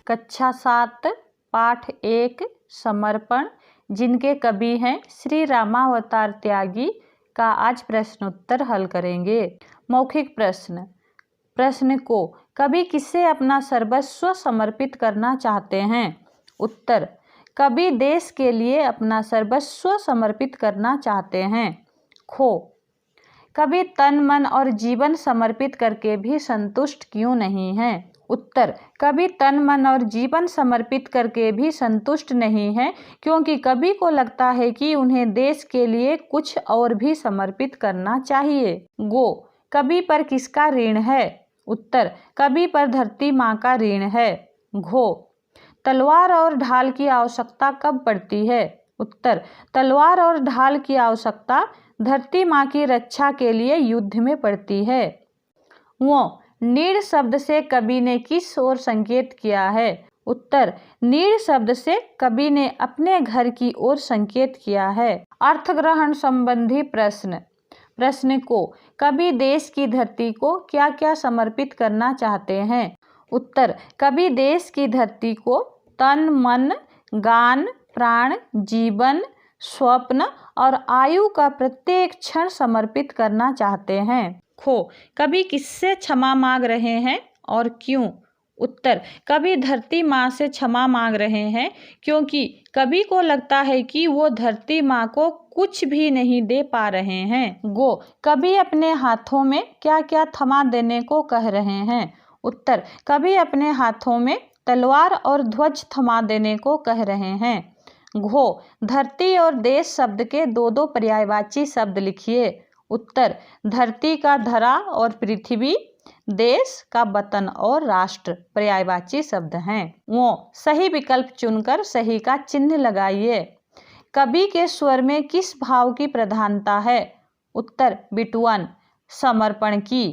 कक्षा 7 पाठ 1 समर्पण, जिनके कवि हैं श्री रामावतार त्यागी का आज प्रश्नोत्तर हल करेंगे। मौखिक प्रश्न। प्रश्न को कवि किसे अपना सर्वस्व समर्पित करना चाहते हैं? उत्तर, कवि देश के लिए अपना सर्वस्व समर्पित करना चाहते हैं। खो, कवि तन मन और जीवन समर्पित करके भी संतुष्ट क्यों नहीं है? उत्तर, कवि तन मन और जीवन समर्पित करके भी संतुष्ट नहीं है क्योंकि कवि को लगता है कि उन्हें देश के लिए कुछ और भी समर्पित करना चाहिए। गो, कवि पर किसका ऋण है? उत्तर, कवि पर धरती माँ का ऋण है। घो, तलवार और ढाल की आवश्यकता कब पड़ती है? उत्तर, तलवार और ढाल की आवश्यकता धरती माँ की रक्षा के लिए युद्ध में पड़ती है। वो, नीड़ शब्द से कवि ने किस ओर संकेत किया है? उत्तर, नीड़ शब्द से कवि ने अपने घर की ओर संकेत किया है। अर्थग्रहण संबंधी प्रश्न। प्रश्न को कवि देश की धरती को क्या क्या समर्पित करना चाहते हैं? उत्तर, कवि देश की धरती को तन मन गान प्राण जीवन स्वप्न और आयु का प्रत्येक क्षण समर्पित करना चाहते हैं। खो, कवि किससे क्षमा मांग रहे हैं और क्यों? उत्तर, कवि धरती माँ से क्षमा मांग रहे हैं क्योंकि कवि को लगता है कि वो धरती माँ को कुछ भी नहीं दे पा रहे हैं। गो, कवि अपने हाथों में क्या क्या थमा देने को कह रहे हैं? उत्तर, कवि अपने हाथों में तलवार और ध्वज थमा देने को कह रहे हैं। घो, धरती और देश शब्द के दो दो पर्यायवाची शब्द लिखिए। उत्तर, धरती का धरा और पृथ्वी, देश का वतन और राष्ट्र पर्यायवाची शब्द हैं। वो, सही विकल्प चुनकर सही का चिन्ह लगाइए। कवि के स्वर में किस भाव की प्रधानता है? उत्तर, बिटुअन समर्पण की।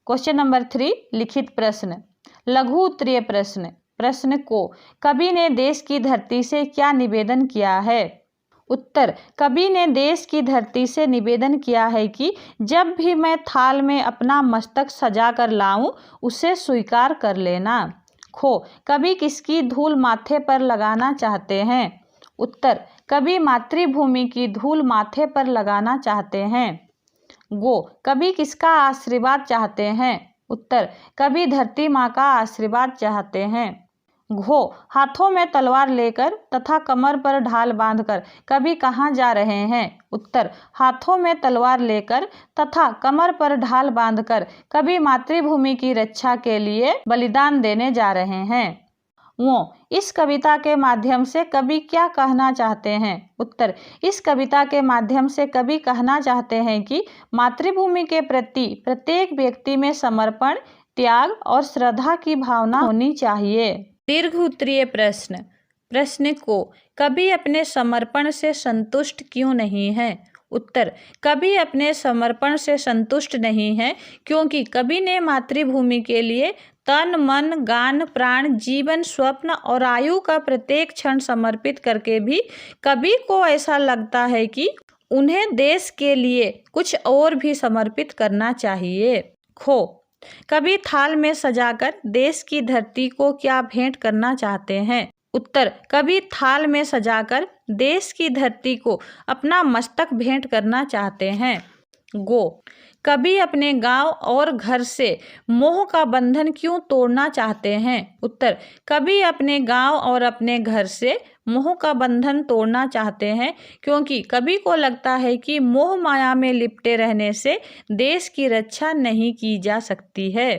क्वेश्चन नंबर 3 लिखित प्रश्न। लघु उत्तरीय प्रश्न। प्रश्न को कवि ने देश की धरती से क्या निवेदन किया है? उत्तर, कवि ने देश की धरती से निवेदन किया है कि जब भी मैं थाल में अपना मस्तक सजा कर लाऊं उसे स्वीकार कर लेना। खो, कवि किसकी धूल माथे पर लगाना चाहते हैं? उत्तर, कवि मातृभूमि की धूल माथे पर लगाना चाहते हैं। गो, कवि किसका आशीर्वाद चाहते हैं? उत्तर, कवि धरती माँ का आशीर्वाद चाहते हैं। घो, हाथों में तलवार लेकर तथा कमर पर ढाल बांधकर कवि कहाँ जा रहे हैं? उत्तर, हाथों में तलवार लेकर तथा कमर पर ढाल बांधकर कवि मातृभूमि की रक्षा के लिए बलिदान देने जा रहे हैं। वो, इस कविता के माध्यम से कवि क्या कहना चाहते हैं? उत्तर, इस कविता के माध्यम से कवि कहना चाहते हैं कि मातृभूमि के प्रति प्रत्येक व्यक्ति में समर्पण, त्याग और श्रद्धा की भावना होनी चाहिए। दीर्घ उत्तरीय प्रश्न। प्रश्न को कवि अपने समर्पण से संतुष्ट क्यों नहीं है? उत्तर, कवि अपने समर्पण से संतुष्ट नहीं है क्योंकि कवि ने मातृभूमि के लिए तन मन गान प्राण जीवन स्वप्न और आयु का प्रत्येक क्षण समर्पित करके भी कवि को ऐसा लगता है कि उन्हें देश के लिए कुछ और भी समर्पित करना चाहिए। खो, कवि थाल में सजाकर देश की धरती को क्या भेंट करना चाहते हैं? उत्तर, कवि थाल में सजाकर देश की धरती को अपना मस्तक भेंट करना चाहते हैं। गो, कवि अपने गांव और घर से मोह का बंधन क्यों तोड़ना चाहते हैं? उत्तर, कवि अपने गांव और अपने घर से मोह का बंधन तोड़ना चाहते हैं क्योंकि कवि को लगता है कि मोह माया में लिपटे रहने से देश की रक्षा नहीं की जा सकती है।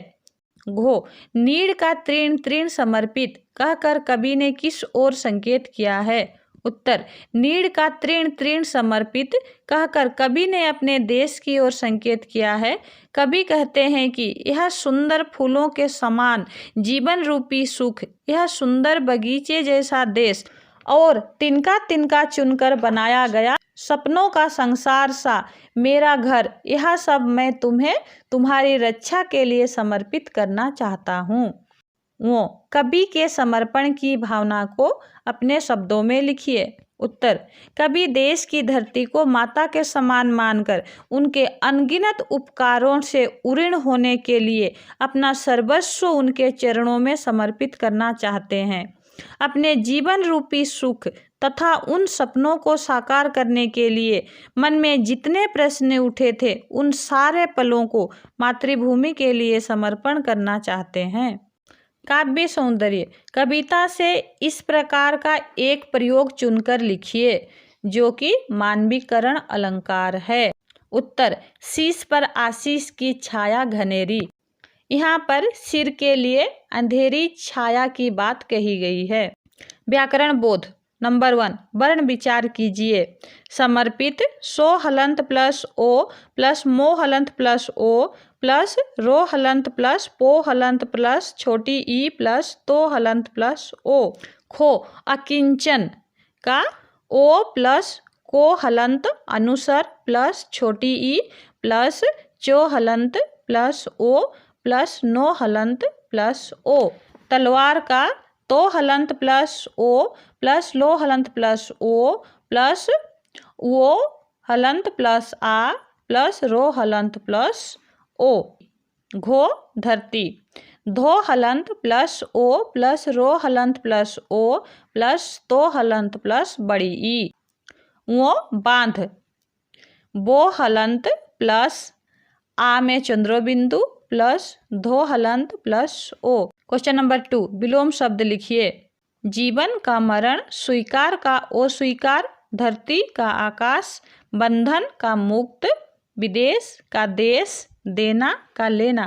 घो, नीड़ का तृण तृण समर्पित कहकर कवि ने किस ओर संकेत किया है? उत्तर, नीड़ का तृण तृण समर्पित कहकर कवि ने अपने देश की ओर संकेत किया है। कवि कहते हैं कि यह सुंदर फूलों के समान जीवन रूपी सुख, यह सुंदर बगीचे जैसा देश और तिनका तिनका चुनकर बनाया गया सपनों का संसार सा मेरा घर, यह सब मैं तुम्हें तुम्हारी रक्षा के लिए समर्पित करना चाहता हूँ। वो, कवि के समर्पण की भावना को अपने शब्दों में लिखिए। उत्तर, कभी देश की धरती को माता के समान मानकर उनके अनगिनत उपकारों से उऋण होने के लिए अपना सर्वस्व उनके चरणों में समर्पित करना चाहते हैं। अपने जीवन रूपी सुख तथा उन सपनों को साकार करने के लिए मन में जितने प्रश्न उठे थे, उन सारे पलों को मातृभूमि के लिए समर्पण करना चाहते हैं। काव्य सौंदर्य, कविता से इस प्रकार का एक प्रयोग चुनकर लिखिए जो कि मानवीकरण अलंकार है। उत्तर, शीश पर आशीष की छाया घनेरी। यहाँ पर सिर के लिए अंधेरी छाया की बात कही गई है। व्याकरण बोध नंबर 1, वर्ण विचार कीजिए। समर्पित सो हलंत प्लस ओ प्लस मो हलंत प्लस ओ प्लस रो हलंत प्लस पो हलंत प्लस छोटी ई प्लस तो हलंत प्लस ओ। खो, अकिंचन का ओ प्लस को हलंत अनुसर प्लस छोटी ई प्लस चो हलंत प्लस ओ प्लस नो हलंत प्लस ओ। तलवार का तो हलंत प्लस ओ प्लस लो हलंत प्लस ओ प्लस वो हलंत प्लस आ प्लस रो हलंत प्लस ओ। घो, धरती, धो हलंत प्लस ओ प्लस रो हलंत प्लस ओ प्लस तो हलंत प्लस बड़ी ई। वो, बांध, बो हलंत प्लस आ में चंद्रोबिंदु प्लस धो हलंत प्लस ओ। क्वेश्चन नंबर 2, विलोम शब्द लिखिए। जीवन का मरण, स्वीकार का अस्वीकार, धरती का आकाश, बंधन का मुक्त, विदेश का देश, देना का लेना।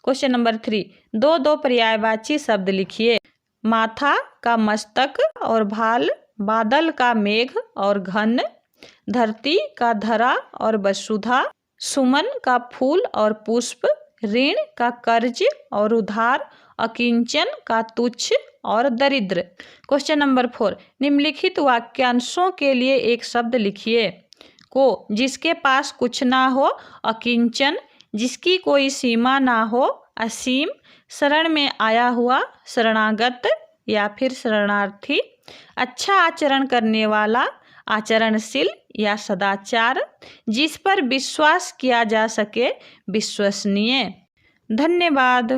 क्वेश्चन नंबर 3, दो पर्यायवाची शब्द लिखिए। माथा का मस्तक और भाल, बादल का मेघ और घन, धरती का धरा और वसुधा, सुमन का फूल और पुष्प, ऋण का कर्ज और उधार, अकिंचन का तुच्छ और दरिद्र। क्वेश्चन नंबर 4, निम्नलिखित वाक्यांशों के लिए एक शब्द लिखिए। को, जिसके पास कुछ ना हो, अकिंचन, जिसकी कोई सीमा ना हो, असीम, शरण में आया हुआ, शरणागत या फिर शरणार्थी, अच्छा आचरण करने वाला, आचरणशील या सदाचार, जिस पर विश्वास किया जा सके, विश्वसनीय। धन्यवाद।